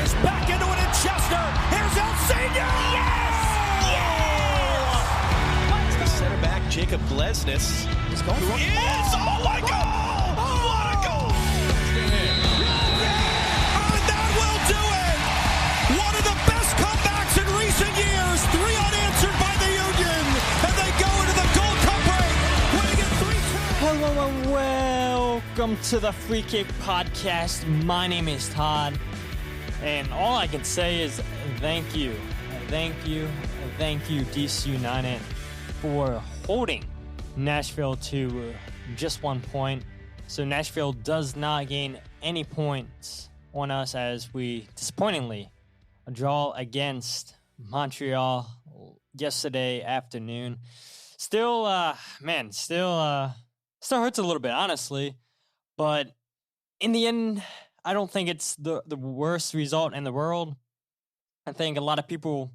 is back into it in Chester. Here's El Senior. Yes! Yes! The center back, Jacob Glesnes, is going for it. Oh my God! What a goal! And that will do it! One of the best comebacks in recent years. 3 unanswered by the Union. And they go into the Gold Cup break, winning it 3-2. Hello and welcome to the Free Kick Podcast. My name is Todd. And all I can say is thank you, DC United, for holding Nashville to just 1 point. So Nashville does not gain any points on us as we disappointingly draw against Montreal yesterday afternoon. Still hurts a little bit, honestly. But in the end, I don't think it's the worst result in the world. I think a lot of people,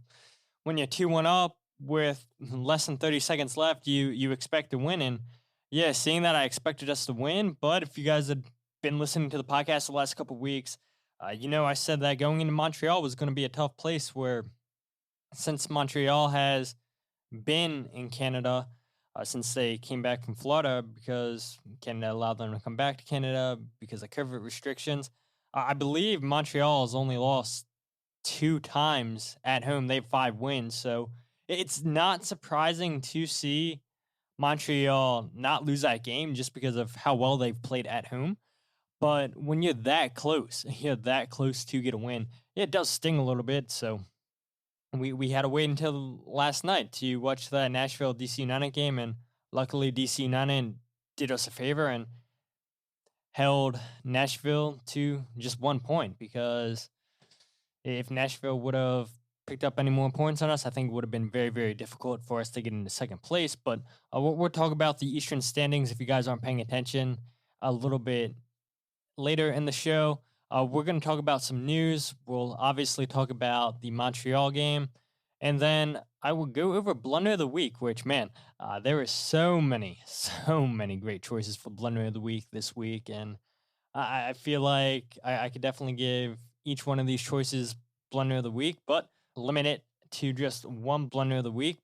when you're 2-1 up with less than 30 seconds left, you expect to win. And yeah, seeing that, I expected us to win. But if you guys had been listening to the podcast the last couple of weeks, I said that going into Montreal was going to be a tough place where, since Montreal has been in Canada since they came back from Florida, because Canada allowed them to come back to Canada because of COVID restrictions. I believe Montreal has only lost 2 times at home. They have 5 wins. So it's not surprising to see Montreal not lose that game just because of how well they've played at home. But when you're that close to get a win, it does sting a little bit. So we had to wait until last night to watch that Nashville DC United game, and luckily DC United did us a favor and held Nashville to just 1 point, because if Nashville would have picked up any more points on us, I think it would have been very, very difficult for us to get into second place. But we'll talk about the Eastern standings if you guys aren't paying attention a little bit later in the show. We're going to talk about some news. We'll obviously talk about the Montreal game. And then I will go over Blunder of the Week, which, man, there are so many great choices for Blunder of the Week this week. And I feel like I could definitely give each one of these choices Blunder of the Week, but limit it to just one Blunder of the Week.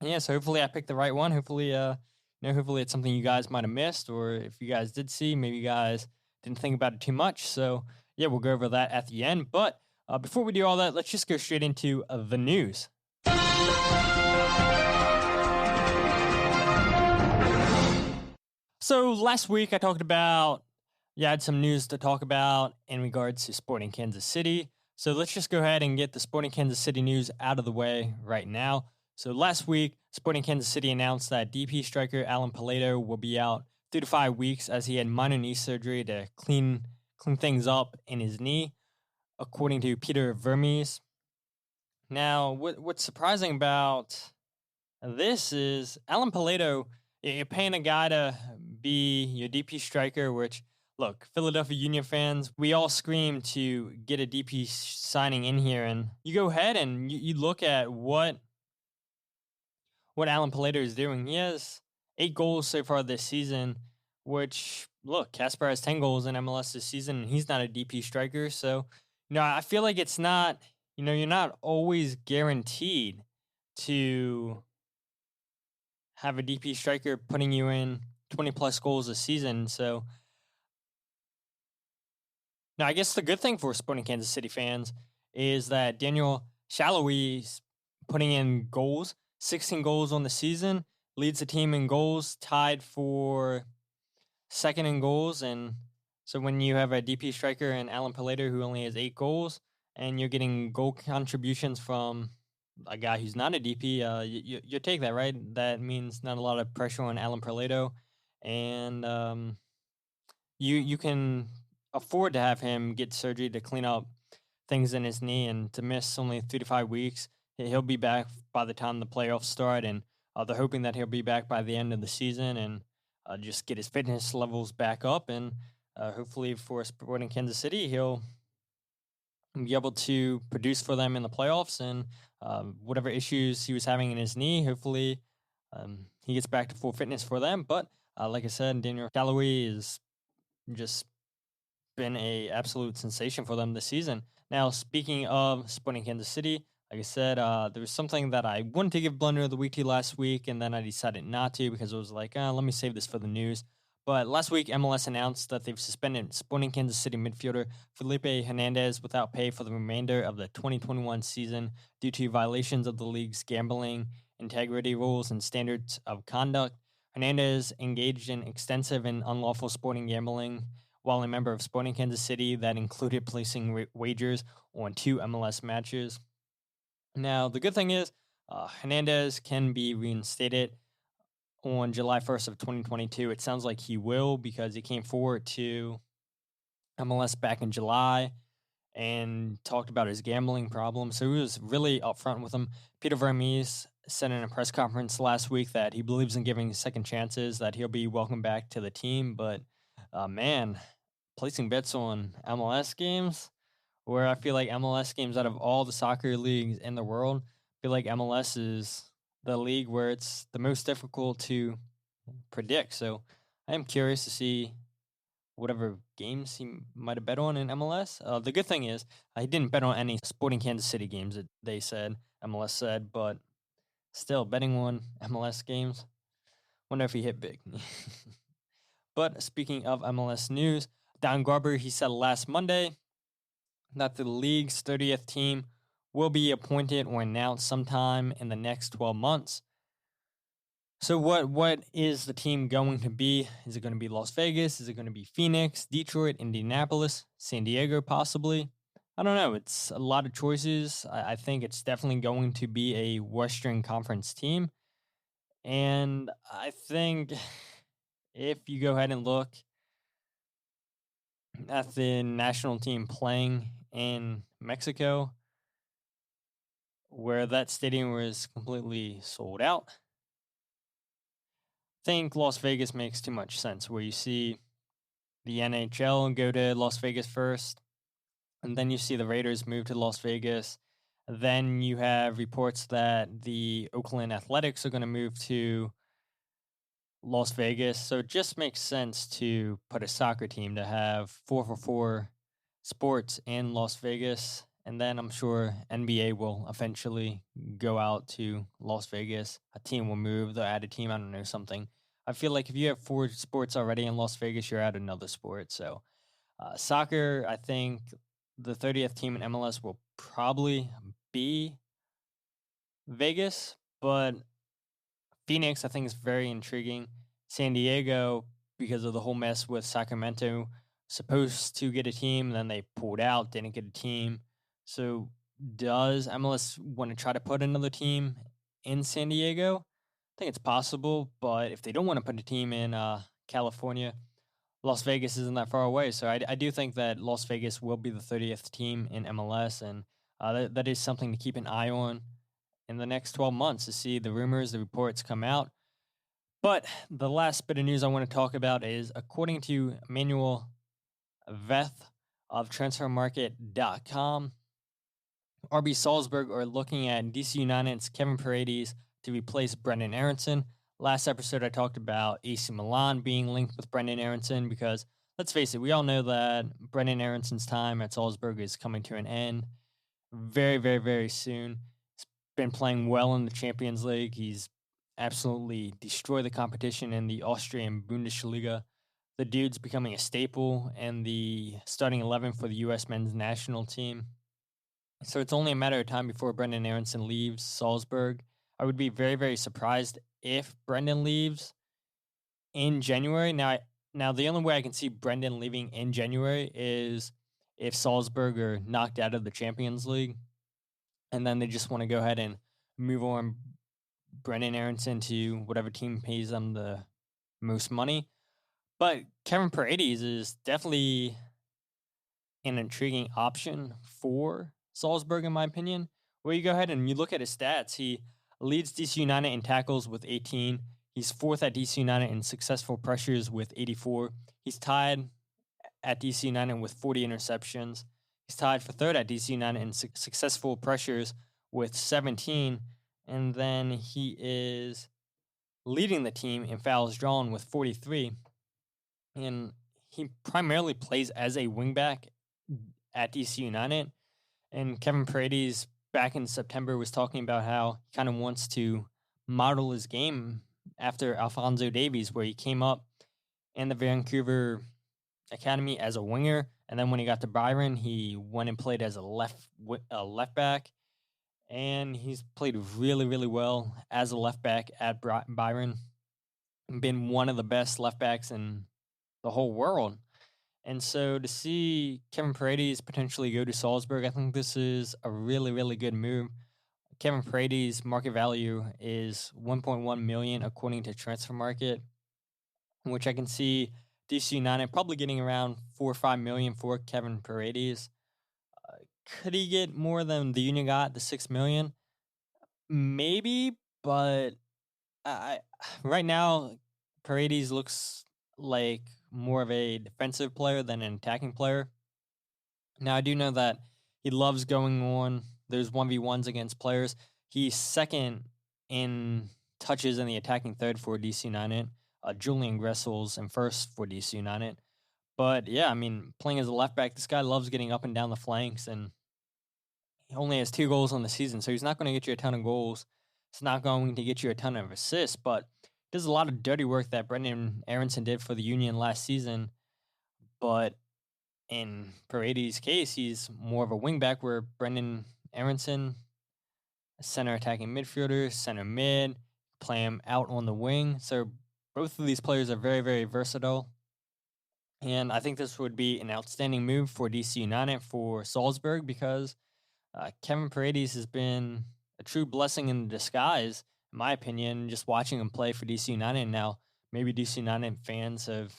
Yeah, so hopefully I picked the right one. Hopefully it's something you guys might have missed, or if you guys did see, maybe you guys didn't think about it too much. So yeah, we'll go over that at the end. But before we do all that, let's just go straight into the news. So last week I had some news to talk about in regards to Sporting Kansas City. So let's just go ahead and get the Sporting Kansas City news out of the way right now. So last week, Sporting Kansas City announced that DP striker Alan Pulido will be out 3 to 5 weeks as he had minor knee surgery to clean things up in his knee, according to Peter Vermes. Now, what's surprising about this is Alan Pulido, you're paying a guy to be your DP striker, which, look, Philadelphia Union fans, we all scream to get a DP signing in here, and you go ahead and you look at what Alan Pulido is doing. He has 8 goals so far this season, which, look, Casper has 10 goals in MLS this season, and he's not a DP striker. So, I feel like it's not, you're not always guaranteed to have a DP striker putting you in 20-plus goals a season. So, now, I guess the good thing for Sporting Kansas City fans is that Daniel Shalhoub's putting in goals, 16 goals on the season, leads the team in goals, tied for second in goals. And so when you have a DP striker and Alan Pulido who only has 8 goals, and you're getting goal contributions from a guy who's not a DP, you take that, right? That means not a lot of pressure on Alan Pulido, and you can afford to have him get surgery to clean up things in his knee, and to miss only 3 to 5 weeks. He'll be back by the time the playoffs start, and they're hoping that he'll be back by the end of the season and just get his fitness levels back up. And hopefully for Sporting Kansas City, he'll be able to produce for them in the playoffs. And whatever issues he was having in his knee, hopefully he gets back to full fitness for them. But like I said, Daniel Shalhoub is just been a absolute sensation for them this season. Now, speaking of Sporting Kansas City, like I said, there was something that I wanted to give Blunder of the Week to last week, and then I decided not to because it was like, let me save this for the news. But last week, MLS announced that they've suspended Sporting Kansas City midfielder Felipe Hernandez without pay for the remainder of the 2021 season due to violations of the league's gambling integrity rules and standards of conduct. Hernandez engaged in extensive and unlawful sporting gambling while a member of Sporting Kansas City that included placing wagers on 2 MLS matches. Now, the good thing is Hernandez can be reinstated on July 1st of 2022. It sounds like he will because he came forward to MLS back in July and talked about his gambling problem. So he was really upfront with him. Peter Vermes said in a press conference last week that he believes in giving second chances, that he'll be welcome back to the team. But, man, placing bets on MLS games, where I feel like MLS games out of all the soccer leagues in the world, I feel like MLS is the league where it's the most difficult to predict. So I am curious to see whatever games he might have bet on in MLS. The good thing is he didn't bet on any Sporting Kansas City games, that they said, MLS said, but still betting on MLS games, wonder if he hit big. But speaking of MLS news, Don Garber, he said last Monday that the league's 30th team will be appointed or announced sometime in the next 12 months. So what is the team going to be? Is it going to be Las Vegas? Is it going to be Phoenix, Detroit, Indianapolis, San Diego possibly? I don't know. It's a lot of choices. I think it's definitely going to be a Western Conference team. And I think if you go ahead and look at the national team playing in Mexico, where that stadium was completely sold out, I think Las Vegas makes too much sense, where you see the NHL go to Las Vegas first, and then you see the Raiders move to Las Vegas. Then you have reports that the Oakland Athletics are going to move to Las Vegas. So it just makes sense to put a soccer team to have 4-for-4 sports in Las Vegas. And then I'm sure NBA will eventually go out to Las Vegas. A team will move. They'll add a team. I don't know, something. I feel like if you have 4 sports already in Las Vegas, you're at another sport. So soccer, I think the 30th team in MLS will probably be Vegas. But Phoenix, I think, is very intriguing. San Diego, because of the whole mess with Sacramento, supposed to get a team, then they pulled out, didn't get a team. So does MLS want to try to put another team in San Diego? I think it's possible, but if they don't want to put a team in California, Las Vegas isn't that far away. So I do think that Las Vegas will be the 30th team in MLS, and that is something to keep an eye on in the next 12 months to see the rumors, the reports come out. But the last bit of news I want to talk about is, according to Manuel Veth of TransferMarket.com, RB Salzburg are looking at DC United's Kevin Paredes to replace Brendan Aaronson. Last episode, I talked about AC Milan being linked with Brendan Aaronson because, let's face it, we all know that Brendan Aaronson's time at Salzburg is coming to an end very, very, very soon. He's been playing well in the Champions League. He's absolutely destroyed the competition in the Austrian Bundesliga. The dude's becoming a staple in the starting 11 for the U.S. men's national team. So it's only a matter of time before Brendan Aaronson leaves Salzburg. I would be very, very surprised if Brendan leaves in January. Now the only way I can see Brendan leaving in January is if Salzburg are knocked out of the Champions League, and then they just want to go ahead and move on Brendan Aaronson to whatever team pays them the most money. But Kevin Paredes is definitely an intriguing option for Salzburg, in my opinion, where you go ahead and you look at his stats. He leads DC United in tackles with 18. He's 4th at DC United in successful pressures with 84. He's tied at DC United with 40 interceptions. He's tied for 3rd at DC United in successful pressures with 17. And then he is leading the team in fouls drawn with 43. And he primarily plays as a wingback at DC United. And Kevin Paredes back in September was talking about how he kind of wants to model his game after Alphonso Davies, where he came up in the Vancouver Academy as a winger, and then when he got to Byron, he went and played as a left back, and he's played really, really well as a left back at Byron, been one of the best left backs in the whole world. And so to see Kevin Paredes potentially go to Salzburg, I think this is a really, really good move. Kevin Paredes' market value is 1.1 million according to Transfer Market, which I can see DC United probably getting around 4 or 5 million for Kevin Paredes. Could he get more than the Union got, the 6 million? Maybe, but right now Paredes looks like more of a defensive player than an attacking player. Now, I do know that he loves going on those 1v1s against players. He's second in touches in the attacking third for DC United. Julian Gressel's in first for DC United. But yeah, I mean, playing as a left back, this guy loves getting up and down the flanks, and he only has 2 goals on the season, so he's not going to get you a ton of goals. It's not going to get you a ton of assists, but there's a lot of dirty work that Brendan Aaronson did for the Union last season. But in Paredes' case, he's more of a wingback, where Brendan Aaronson, center attacking midfielder, center mid, play him out on the wing. So both of these players are very, very versatile. And I think this would be an outstanding move for DC United for Salzburg, because Kevin Paredes has been a true blessing in disguise, in my opinion, just watching him play for DC United. Now, maybe DC United fans have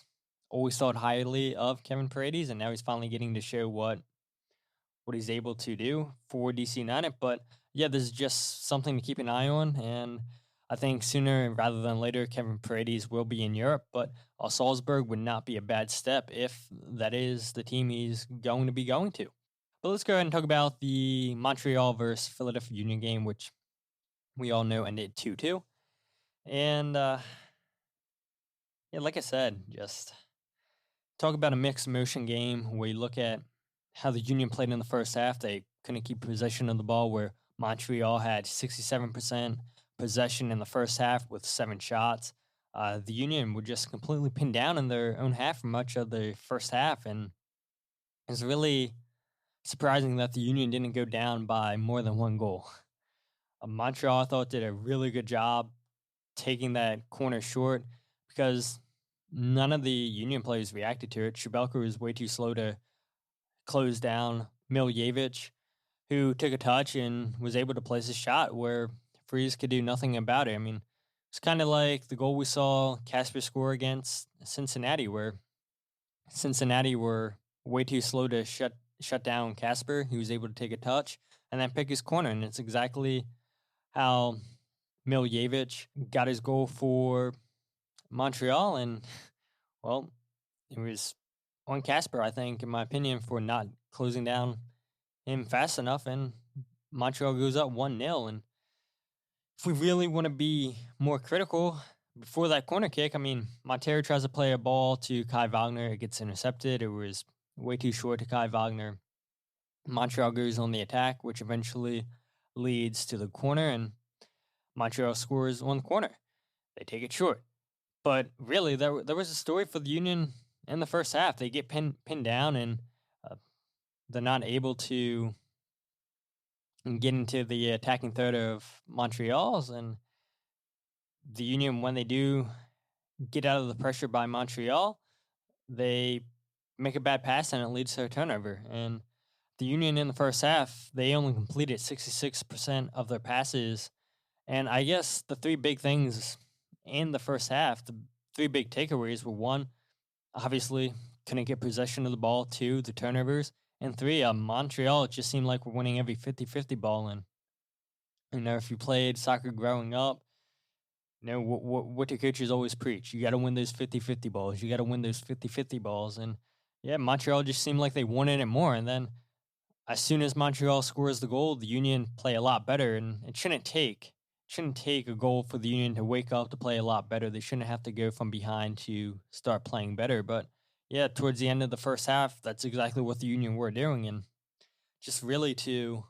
always thought highly of Kevin Paredes, and now he's finally getting to show what he's able to do for DC United. But yeah, this is just something to keep an eye on, and I think sooner rather than later, Kevin Paredes will be in Europe, but Salzburg would not be a bad step if that is the team he's going to be going to. But let's go ahead and talk about the Montreal versus Philadelphia Union game, which we all know ended 2-2. And yeah, like I said, just talk about a mixed emotion game where you look at how the Union played in the first half. They couldn't keep possession of the ball, where Montreal had 67% possession in the first half with 7 shots. The Union were just completely pinned down in their own half for much of the first half, and it's really surprising that the Union didn't go down by more than 1 goal. Montreal, I thought, did a really good job taking that corner short, because none of the Union players reacted to it. Shabelka was way too slow to close down Miljevic, who took a touch and was able to place a shot where Freeze could do nothing about it. I mean, it's kind of like the goal we saw Casper score against Cincinnati, where Cincinnati were way too slow to shut down Casper. He was able to take a touch and then pick his corner, and it's exactly how Miljevic got his goal for Montreal. And, well, it was on Casper, I think, in my opinion, for not closing down him fast enough, and Montreal goes up 1-0. And if we really want to be more critical, before that corner kick, I mean, Montero tries to play a ball to Kai Wagner. It gets intercepted. It was way too short to Kai Wagner. Montreal goes on the attack, which eventually leads to the corner, and Montreal scores on the corner. They take it short. But really, there was a story for the Union in the first half. They get pinned down, and they're not able to get into the attacking third of Montreal's. And the Union, when they do get out of the pressure by Montreal, they make a bad pass, and it leads to a turnover. And the Union in the first half, they only completed 66% of their passes. And I guess the 3 big things in the first half, the 3 big takeaways were: 1, obviously, couldn't get possession of the ball; 2, the turnovers; and 3, Montreal, it just seemed like we're winning every 50-50 ball. And, you know, if you played soccer growing up, you know, what the coaches always preach: you got to win those 50-50 balls. You got to win those 50-50 balls. And, yeah, Montreal just seemed like they wanted it more. And then as soon as Montreal scores the goal, the Union play a lot better. And it shouldn't take a goal for the Union to wake up to play a lot better. They shouldn't have to go from behind to start playing better. But yeah, towards the end of the first half, that's exactly what the Union were doing. And just really to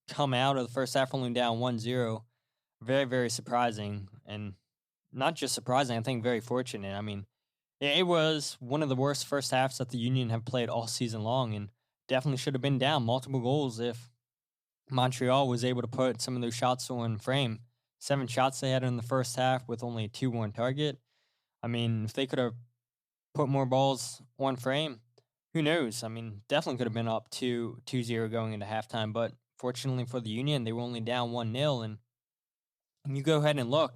come out of the first half only down 1-0, very, very surprising. And not just surprising, I think very fortunate. I mean, it was one of the worst first halves that the Union have played all season long, and definitely should have been down multiple goals if Montreal was able to put some of those shots on frame. 7 shots they had in the first half with only 2 on target. I mean, if they could have put more balls on frame, who knows? I mean, definitely could have been up 2-0 going into halftime, but fortunately for the Union, they were only down 1-0, and you go ahead and look.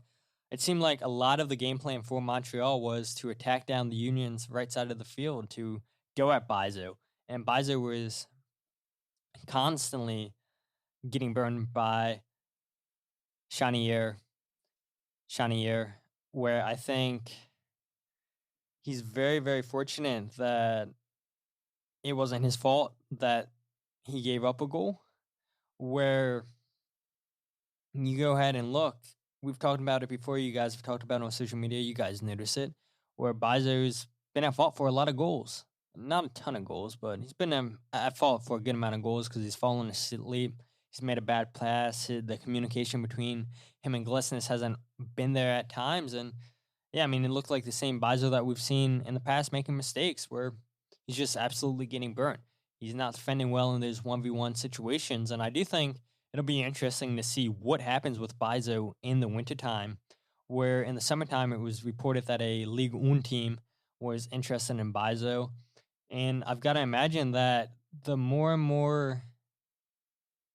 It seemed like a lot of the game plan for Montreal was to attack down the Union's right side of the field, to go at Bizo. And Bizo was constantly getting burned by Chanier, where I think he's very, very fortunate that it wasn't his fault that he gave up a goal. Where you go ahead and look, we've talked about it before, you guys have talked about it on social media, you guys notice it, where Bizo's been at fault for a lot of goals. Not a ton of goals, but he's been at fault for a good amount of goals because he's fallen asleep. He's made a bad pass. The communication between him and Glesnes hasn't been there at times. And yeah, I mean, it looked like the same Bizo that we've seen in the past making mistakes where he's just absolutely getting burnt. He's not defending well in those 1v1 situations. And I do think it'll be interesting to see what happens with Bizo in the wintertime, where in the summertime it was reported that a Ligue 1 team was interested in Bizo. And I've got to imagine that the more and more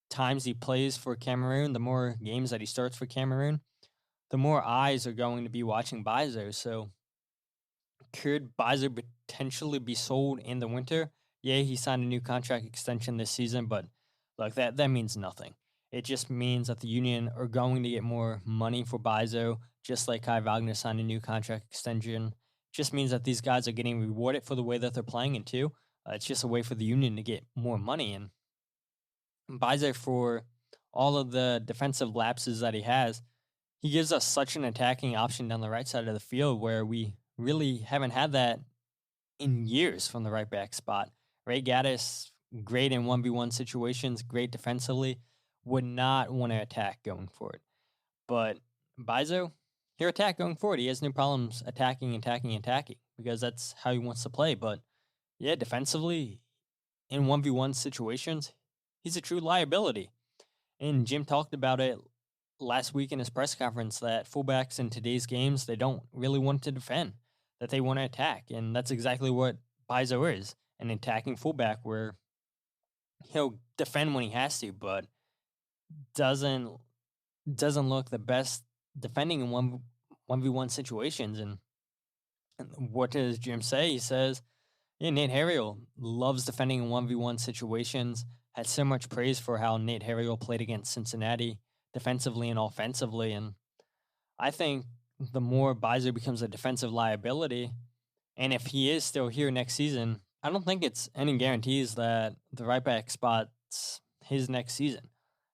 times he plays for Cameroon, the more games that he starts for Cameroon, the more eyes are going to be watching Bizo. So could Bizo potentially be sold in the winter? Yeah, he signed a new contract extension this season, but look, that means nothing. It just means that the Union are going to get more money for Bizo, just like Kai Wagner signed a new contract extension. Just means that these guys are getting rewarded for the way that they're playing it too. It's just a way for the Union to get more money. And Bizo, for all of the defensive lapses that he has, he gives us such an attacking option down the right side of the field where we really haven't had that in years from the right back spot. Ray Gaddis, great in 1v1 situations, great defensively, would not want to attack going forward. But Bizo, he'll attack going forward. He has no problems attacking because that's how he wants to play. But yeah, defensively, in 1v1 situations, he's a true liability. And Jim talked about it last week in his press conference that fullbacks in today's games, they don't really want to defend, that they want to attack. And that's exactly what Bizo is, an attacking fullback where he'll defend when he has to, but doesn't look the best defending in 1v1 situations. And what does Jim say? He says, yeah, Nate Harriel loves defending in 1v1 situations, had so much praise for how Nate Harriel played against Cincinnati defensively and offensively. And I think the more Bizo becomes a defensive liability, and if he is still here next season, I don't think it's any guarantees that the right back spot's his next season.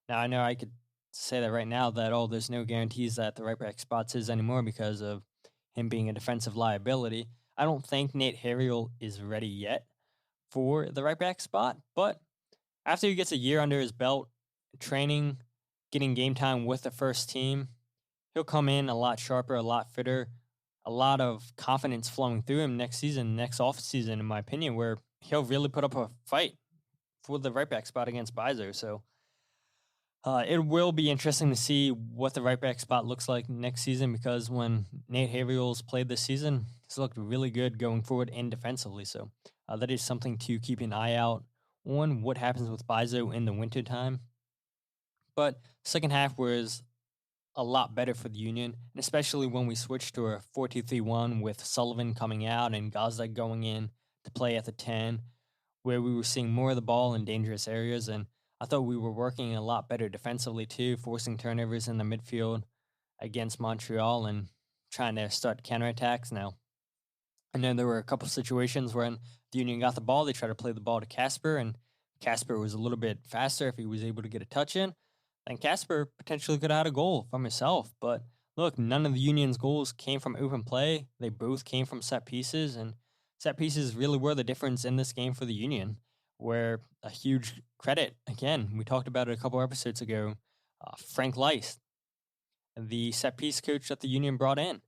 Now, I know I could say that right now that, there's no guarantees that the right back spot's his anymore because of him being a defensive liability. I don't think Nate Harriel is ready yet for the right back spot, but after he gets a year under his belt, training, getting game time with the first team, he'll come in a lot sharper, a lot fitter, a lot of confidence flowing through him next season, next off season, in my opinion, where he'll really put up a fight for the right back spot against Bizo. So it will be interesting to see what the right back spot looks like next season, because when Nate Harriel's played this season, he's looked really good going forward and defensively. So that is something to keep an eye out on, what happens with Bizo in the wintertime. But second half was a lot better for the Union, and especially when we switched to a 4-2-3-1 with Sullivan coming out and Gazdag going in to play at the 10, where we were seeing more of the ball in dangerous areas. And I thought we were working a lot better defensively too, forcing turnovers in the midfield against Montreal and trying to start counterattacks. Now, I know there were a couple situations when the Union got the ball, they tried to play the ball to Casper, and Casper was a little bit faster if he was able to get a touch in. And Casper potentially could have had a goal from himself. But look, none of the Union's goals came from open play. They both came from set pieces. And set pieces really were the difference in this game for the Union, where a huge credit, again, we talked about it a couple episodes ago, Frank Leist, the set piece coach that the Union brought in.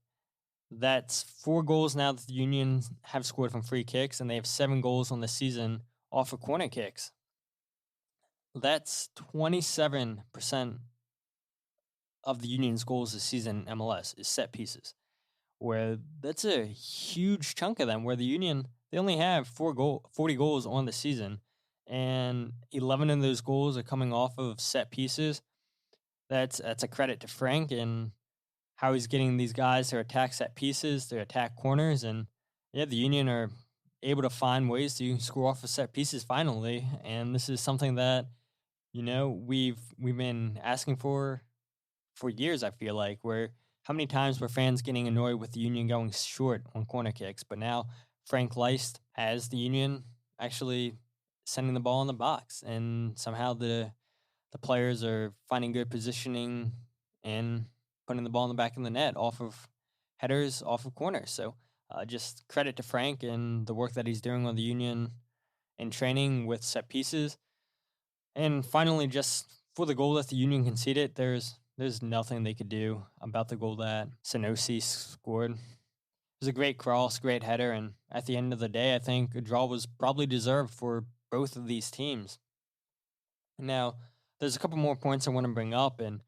That's 4 goals now that the Union have scored from free kicks, and they have 7 goals on the season off of corner kicks. That's 27% of the Union's goals this season in MLS is set pieces, where that's a huge chunk of them, where the Union, they only have 40 goals on the season, and 11 of those goals are coming off of set pieces. That's a credit to Frank and how he's getting these guys to attack set pieces, to attack corners, and yeah, the Union are able to find ways to score off of set pieces finally, and this is something that, you know, we've been asking for years, I feel like, where how many times were fans getting annoyed with the Union going short on corner kicks, but now Frank Leist has the Union actually sending the ball in the box, and somehow the players are finding good positioning and putting the ball in the back of the net off of headers, off of corners. So just credit to Frank and the work that he's doing on the Union in training with set pieces. And finally, just for the goal that the Union conceded, there's nothing they could do about the goal that Sanosi scored. It was a great cross, great header, and at the end of the day, I think a draw was probably deserved for both of these teams. Now, there's a couple more points I want to bring up, and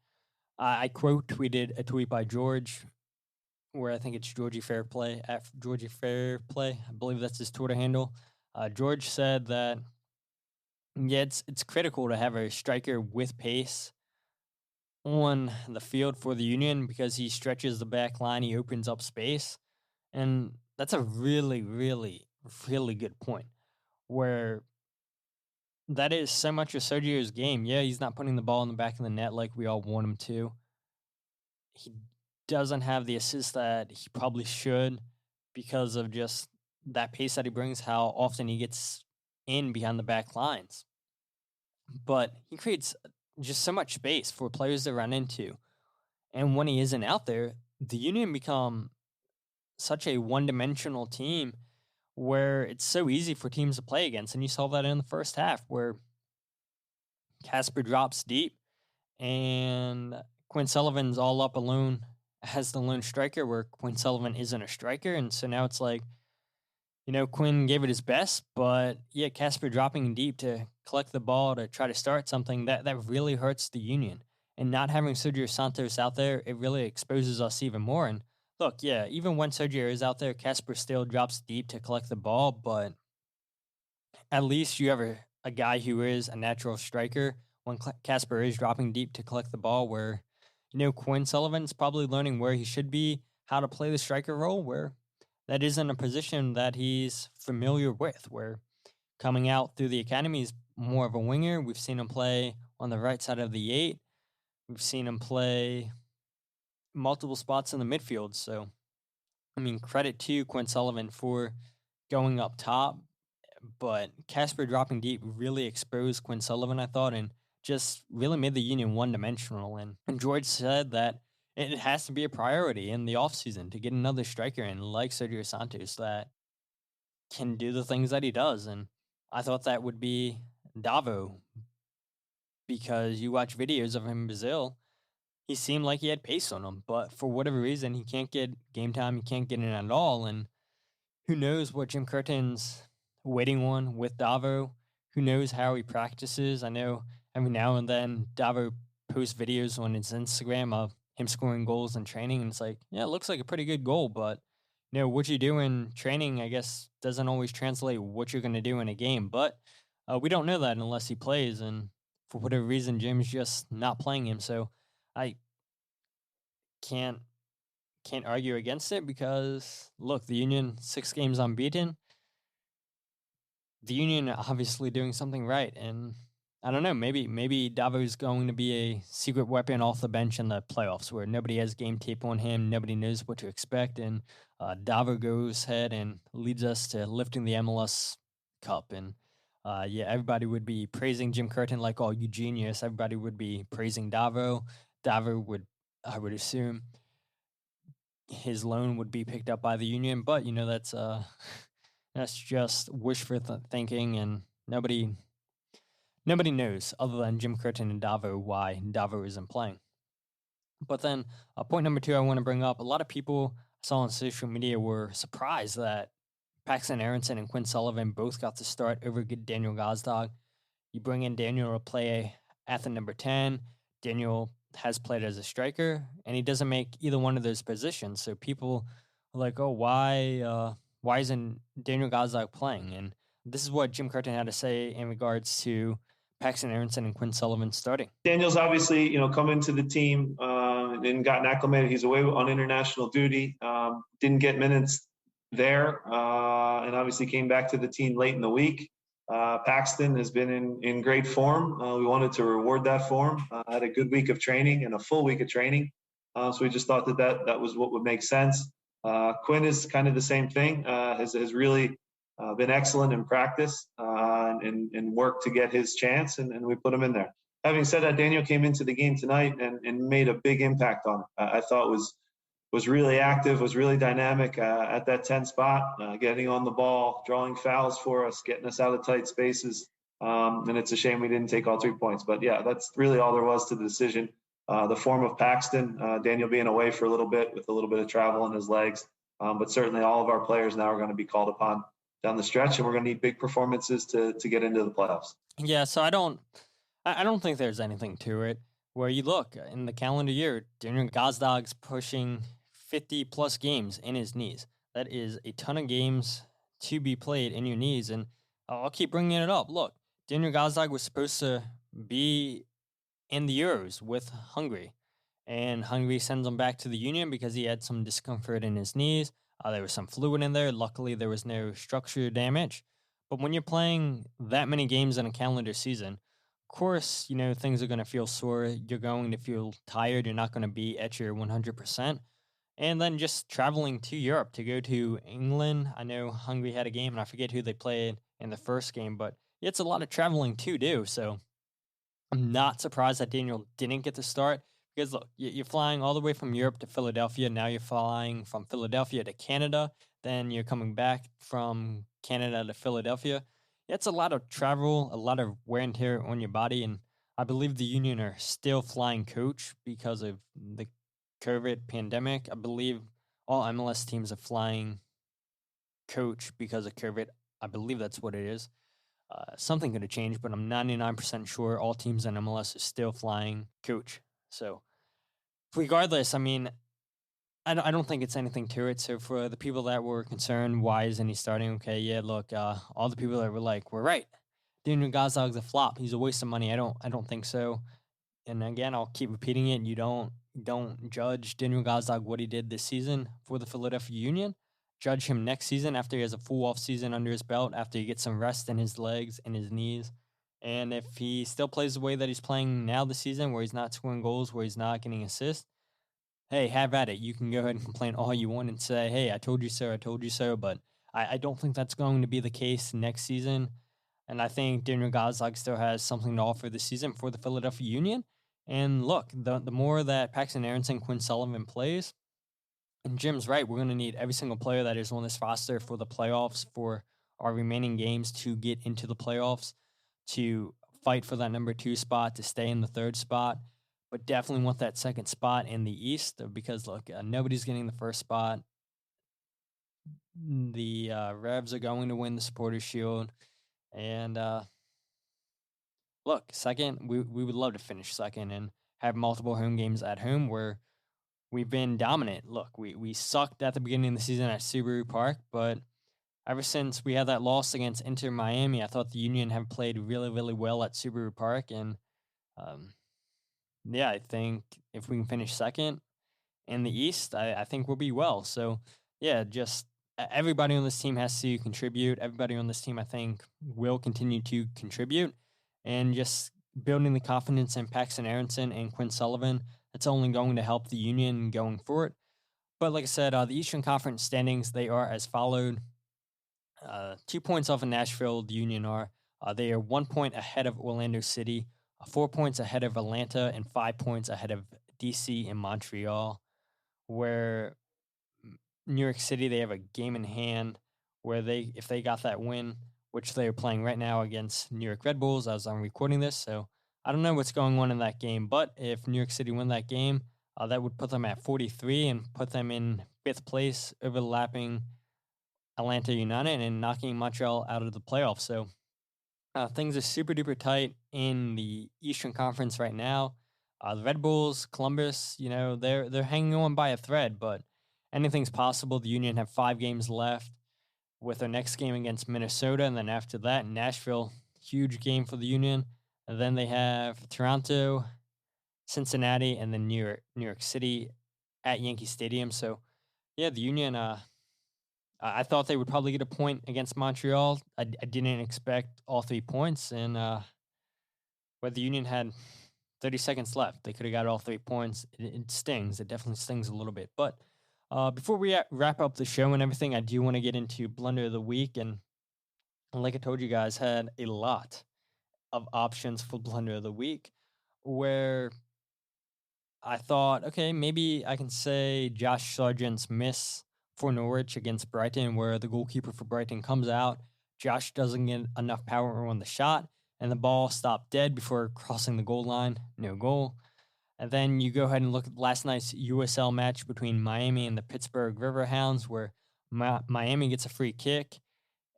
I quote tweeted a tweet by George, where I think it's Georgie Fairplay, at Georgie Fairplay. I believe that's his Twitter handle. George said that, yeah, it's critical to have a striker with pace on the field for the Union because he stretches the back line, he opens up space. And that's a really, really, really good point, where that is so much of Sergio's game. Yeah, he's not putting the ball in the back of the net like we all want him to. He doesn't have the assist that he probably should because of just that pace that he brings, how often he gets in behind the back lines. But he creates just so much space for players to run into. And when he isn't out there, the Union become such a one-dimensional team where it's so easy for teams to play against. And you saw that in the first half where Casper drops deep and Quinn Sullivan's all up alone as the lone striker, where Quinn Sullivan isn't a striker. And so now it's like, you know, Quinn gave it his best, but yeah, Casper dropping deep to collect the ball to try to start something, that really hurts the Union. And not having Sergio Santos out there, it really exposes us even more. And look, yeah, even when Sergio is out there, Casper still drops deep to collect the ball, but at least you have a guy who is a natural striker when Casper is dropping deep to collect the ball, where, you know, Quinn Sullivan's probably learning where he should be, how to play the striker role, where that isn't a position that he's familiar with, where coming out through the academy is more of a winger. We've seen him play on the right side of the 8. We've seen him play multiple spots in the midfield. So, I mean, credit to Quinn Sullivan for going up top, but Casper dropping deep really exposed Quinn Sullivan, I thought, and just really made the Union one-dimensional. And George said that it has to be a priority in the offseason to get another striker in like Sergio Santos that can do the things that he does. And I thought that would be Davo, because you watch videos of him in Brazil, he seemed like he had pace on him, but for whatever reason, he can't get game time, he can't get in at all. And who knows what Jim Curtin's waiting on with Davo? Who knows how he practices? I know every now and then Davo posts videos on his Instagram of him scoring goals in training, and it's like, yeah, it looks like a pretty good goal, but you know, what you do in training, I guess, doesn't always translate what you're going to do in a game. But we don't know that unless he plays, and for whatever reason, Jim's just not playing him. So I can't argue against it, because look, the Union 6 games unbeaten. The Union obviously doing something right, and I don't know, maybe Davo's going to be a secret weapon off the bench in the playoffs, where nobody has game tape on him, nobody knows what to expect, and Davo goes ahead and leads us to lifting the MLS Cup. And yeah, everybody would be praising Jim Curtin like, oh, you genius. Everybody would be praising Davo. Davo would, I would assume, his loan would be picked up by the Union, but you know, that's That's just wishful thinking, and nobody knows other than Jim Curtin and Davo why Davo isn't playing. But then point number 2 I want to bring up, a lot of people I saw on social media were surprised that Paxten Aaronson and Quinn Sullivan both got to start over Daniel Gazdag. You bring in Daniel to play at the number 10. Daniel has played as a striker, and he doesn't make either one of those positions. So people are like, oh, why isn't Daniel Gazdag playing? And this is what Jim Curtin had to say in regards to Paxten Aaronson and Quinn Sullivan starting. Daniel's obviously, come into the team and gotten acclimated. He's away on international duty, didn't get minutes there, and obviously came back to the team late in the week. Paxten has been in great form. We wanted to reward that form. Had a good week of training and a full week of training. So we just thought that was what would make sense. Quinn is kind of the same thing. Has really been excellent in practice and worked to get his chance, and we put him in there. Having said that, Daniel came into the game tonight and made a big impact on it. I thought was really active, was really dynamic at that 10 spot, getting on the ball, drawing fouls for us, getting us out of tight spaces. And it's a shame we didn't take all 3 points. But, yeah, that's really all there was to the decision. The form of Paxten, Daniel being away for a little bit with a little bit of travel in his legs. But certainly all of our players now are going to be called upon down the stretch, and we're going to need big performances to get into the playoffs. Yeah, so I don't think there's anything to it. Where you look in the calendar year, Daniel Gazdag's pushing 50-plus games in his knees. That is a ton of games to be played in your knees, and I'll keep bringing it up. Look, Daniel Gazdag was supposed to be in the Euros with Hungary, and Hungary sends him back to the Union because he had some discomfort in his knees. There was some fluid in there. Luckily, there was no structure damage. But when you're playing that many games in a calendar season, of course, things are going to feel sore. You're going to feel tired. You're not going to be at your 100%. And then just traveling to Europe to go to England. I know Hungary had a game, and I forget who they played in the first game, but it's a lot of traveling to do. So I'm not surprised that Daniel didn't get to start because, look, you're flying all the way from Europe to Philadelphia. Now you're flying from Philadelphia to Canada. Then you're coming back from Canada to Philadelphia. It's a lot of travel, a lot of wear and tear on your body, and I believe the Union are still flying coach because of the COVID pandemic. I believe all MLS teams are flying coach because of COVID. I believe that's what it is. Something could have changed, but I'm 99% sure all teams in MLS are still flying coach. So regardless, I mean, I don't think it's anything to it. So for the people that were concerned, why isn't he starting? Okay, yeah, look, all the people that were like, we're right. Daniel Gazdag's a flop. He's a waste of money. I don't think so. And again, I'll keep repeating it. You don't judge Daniel Gazdag what he did this season for the Philadelphia Union. Judge him next season after he has a full off season under his belt, after he gets some rest in his legs and his knees. And if he still plays the way that he's playing now this season, where he's not scoring goals, where he's not getting assists, hey, have at it. You can go ahead and complain all you want and say, hey, I told you so. But I don't think that's going to be the case next season. And I think Daniel Gazdag still has something to offer this season for the Philadelphia Union. And look, the more that Paxten Aaronson, Quinn Sullivan plays, and Jim's right, we're going to need every single player that is on this roster for the playoffs, for our remaining games to get into the playoffs, to fight for that number 2 spot, to stay in the 3rd spot, but definitely want that 2nd spot in the East because, look, nobody's getting the 1st spot. The Revs are going to win the Supporters' Shield. And look, 2nd, we would love to finish 2nd and have multiple home games at home where we've been dominant. Look, we sucked at the beginning of the season at Subaru Park, but ever since we had that loss against Inter Miami, I thought the Union have played really, really well at Subaru Park. And yeah, I think if we can finish 2nd in the East, I think we'll be well. So yeah, just everybody on this team has to contribute. Everybody on this team, I think, will continue to contribute. And just building the confidence in Paxten Aaronson and Quinn Sullivan, it's only going to help the Union going forward. But like I said, the Eastern Conference standings, they are as followed. 2 points off of Nashville, the Union are. They are 1 point ahead of Orlando City, 4 points ahead of Atlanta, and 5 points ahead of DC and Montreal, where New York City, they have a game in hand where if they got that win, which they are playing right now against New York Red Bulls as I'm recording this. So I don't know what's going on in that game, but if New York City win that game, that would put them at 43 and put them in 5th place, overlapping Atlanta United and knocking Montreal out of the playoffs. So things are super duper tight in the Eastern Conference right now. The Red Bulls, Columbus, they're hanging on by a thread, but anything's possible. The Union have 5 games left with their next game against Minnesota, and then after that, Nashville, huge game for the Union. And then they have Toronto, Cincinnati, and then New York City at Yankee Stadium. So, yeah, the Union, I thought they would probably get a point against Montreal. I didn't expect all 3 points, and where the Union had 30 seconds left, they could have got all 3 points. It stings. It definitely stings a little bit. But before we wrap up the show and everything, I do want to get into Blunder of the Week. And like I told you guys, had a lot of options for Blunder of the Week where I thought, okay, maybe I can say Josh Sargent's miss for Norwich against Brighton, where the goalkeeper for Brighton comes out. Josh doesn't get enough power on the shot, and the ball stopped dead before crossing the goal line. No goal. And then you go ahead and look at last night's USL match between Miami and the Pittsburgh Riverhounds, where Miami gets a free kick,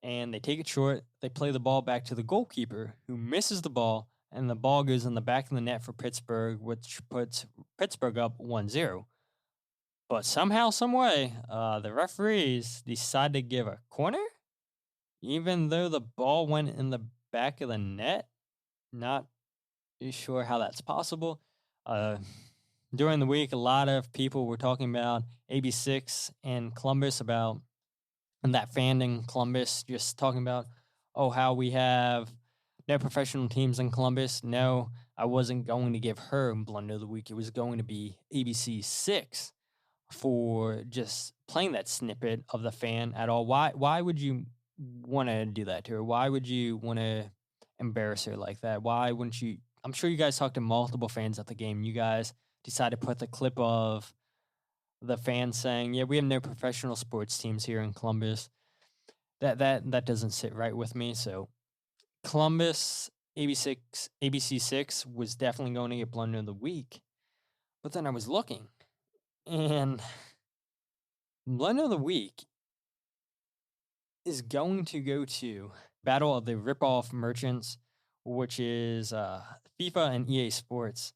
and they take it short. They play the ball back to the goalkeeper, who misses the ball, and the ball goes in the back of the net for Pittsburgh, which puts Pittsburgh up 1-0. But somehow, someway, the referees decide to give a corner, even though the ball went in the back of the net. Not sure how that's possible. During the week, a lot of people were talking about AB6 and Columbus and that fan in Columbus, just talking about, how we have no professional teams in Columbus. No, I wasn't going to give her Blunder of the Week. It was going to be ABC 6 for just playing that snippet of the fan at all. Why would you want to do that to her? Why would you want to embarrass her like that? Why wouldn't you? I'm sure you guys talked to multiple fans at the game. You guys decided to put the clip of the fans saying, yeah, we have no professional sports teams here in Columbus. That doesn't sit right with me. So Columbus ABC 6 was definitely going to get Blunder of the Week. But then I was looking, and Blunder of the Week is going to go to Battle of the Ripoff Merchants, which is FIFA and EA Sports.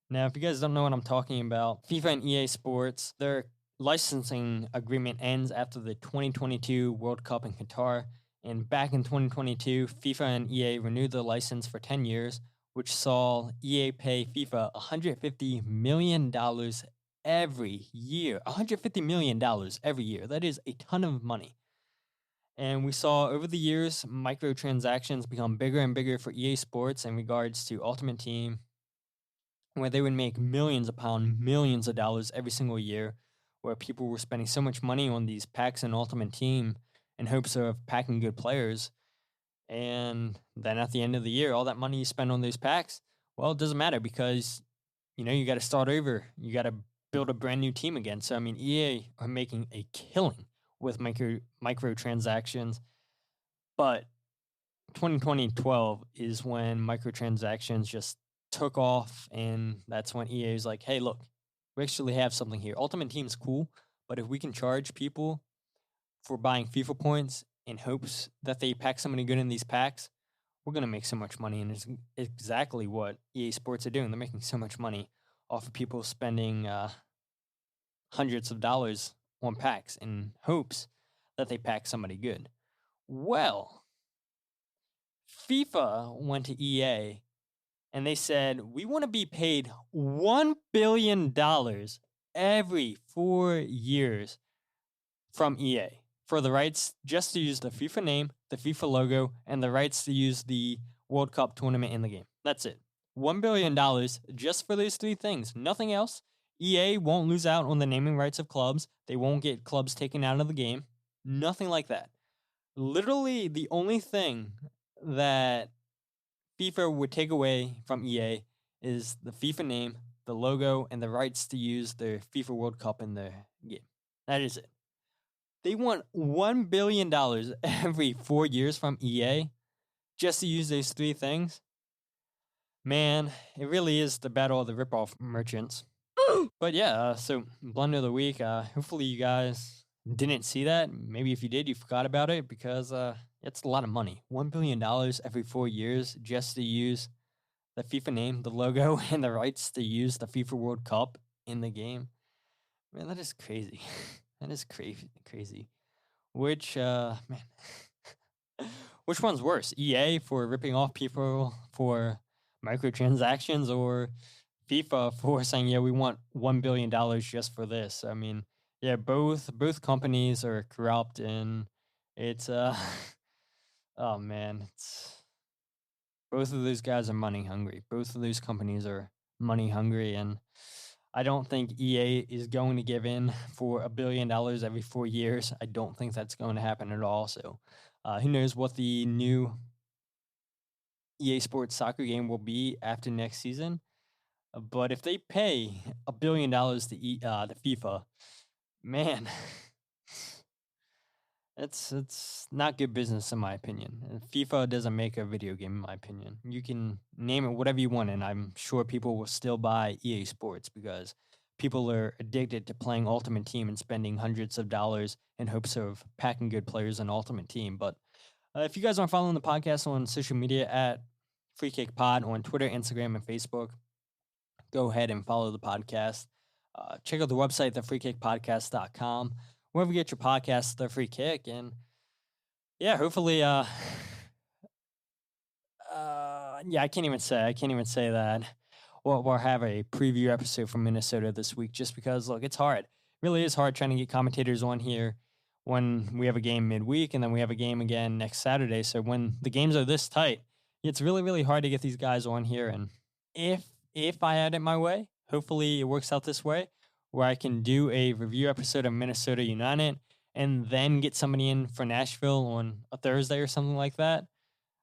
Now, if you guys don't know what I'm talking about, FIFA and EA Sports, their licensing agreement ends after the 2022 World Cup in Qatar. And back in 2022, FIFA and EA renewed the license for 10 years, which saw EA pay FIFA $150 million every year. $150 million every year. That is a ton of money. And we saw over the years, microtransactions become bigger and bigger for EA Sports in regards to Ultimate Team, where they would make millions upon millions of dollars every single year, where people were spending so much money on these packs in Ultimate Team in hopes of packing good players. And then at the end of the year, all that money you spend on those packs, well, it doesn't matter because, you got to start over. You got to build a brand new team again. So, EA are making a killing with microtransactions. But 2012 is when microtransactions just took off, and that's when EA is like, hey, look, we actually have something here. Ultimate Team's cool, but if we can charge people for buying FIFA points in hopes that they pack somebody good in these packs, we're going to make so much money. And it's exactly what EA Sports are doing. They're making so much money off of people spending hundreds of dollars on packs in hopes that they pack somebody good. Well, FIFA went to EA and they said, we want to be paid $1 billion every 4 years from EA for the rights just to use the FIFA name, the FIFA logo, and the rights to use the World Cup tournament in the game. That's it. $1 billion just for those 3 things. Nothing else. EA won't lose out on the naming rights of clubs. They won't get clubs taken out of the game. Nothing like that. Literally, the only thing that FIFA would take away from EA is the FIFA name, the logo, and the rights to use the FIFA World Cup in the game. That is it. They want $1 billion every 4 years from EA just to use those three things. Man, it really is the battle of the ripoff merchants. But yeah, so Blunder of the Week. Hopefully you guys didn't see that. Maybe if you did, you forgot about it because it's a lot of money. $1 billion every 4 years just to use the FIFA name, the logo, and the rights to use the FIFA World Cup in the game. Man, that is crazy. That is crazy. Which one's worse? EA for ripping off people for microtransactions, or FIFA for saying, yeah, we want $1 billion just for this? I mean, yeah, both companies are corrupt, and it's oh man, both of those guys are money hungry. Both of those companies are money hungry, and I don't think EA is going to give in for $1 billion every 4 years. I don't think that's going to happen at all. So who knows what the new EA Sports soccer game will be after next season. But if they pay $1 billion to FIFA, man, it's not good business in my opinion. FIFA doesn't make a video game in my opinion. You can name it whatever you want, and I'm sure people will still buy EA Sports because people are addicted to playing Ultimate Team and spending hundreds of dollars in hopes of packing good players in Ultimate Team. But if you guys aren't following the podcast on social media at Free Kick Pod on Twitter, Instagram, and Facebook, go ahead and follow the podcast. Check out the website, thefreekickpodcast.com. Wherever you get your podcasts, The Free Kick. And yeah, hopefully, yeah, I can't even say that we'll have a preview episode from Minnesota this week just because, look, it's hard. It really is hard trying to get commentators on here when we have a game midweek and then we have a game again next Saturday. So when the games are this tight, it's really, really hard to get these guys on here. And if I had it my way, hopefully it works out this way, where I can do a review episode of Minnesota United and then get somebody in for Nashville on a Thursday or something like that,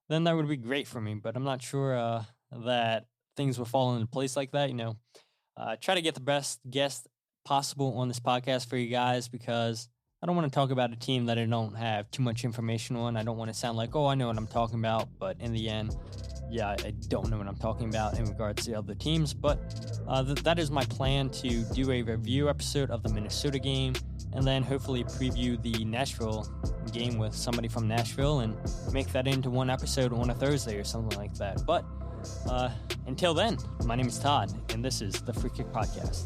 then that would be great for me. But I'm not sure that things will fall into place like that. Try to get the best guest possible on this podcast for you guys because I don't want to talk about a team that I don't have too much information on. I don't want to sound like, oh, I know what I'm talking about. But in the end, yeah, I don't know what I'm talking about in regards to the other teams. But that is my plan, to do a review episode of the Minnesota game and then hopefully preview the Nashville game with somebody from Nashville and make that into one episode on a Thursday or something like that. But until then, my name is Todd, and this is the Free Kick Podcast.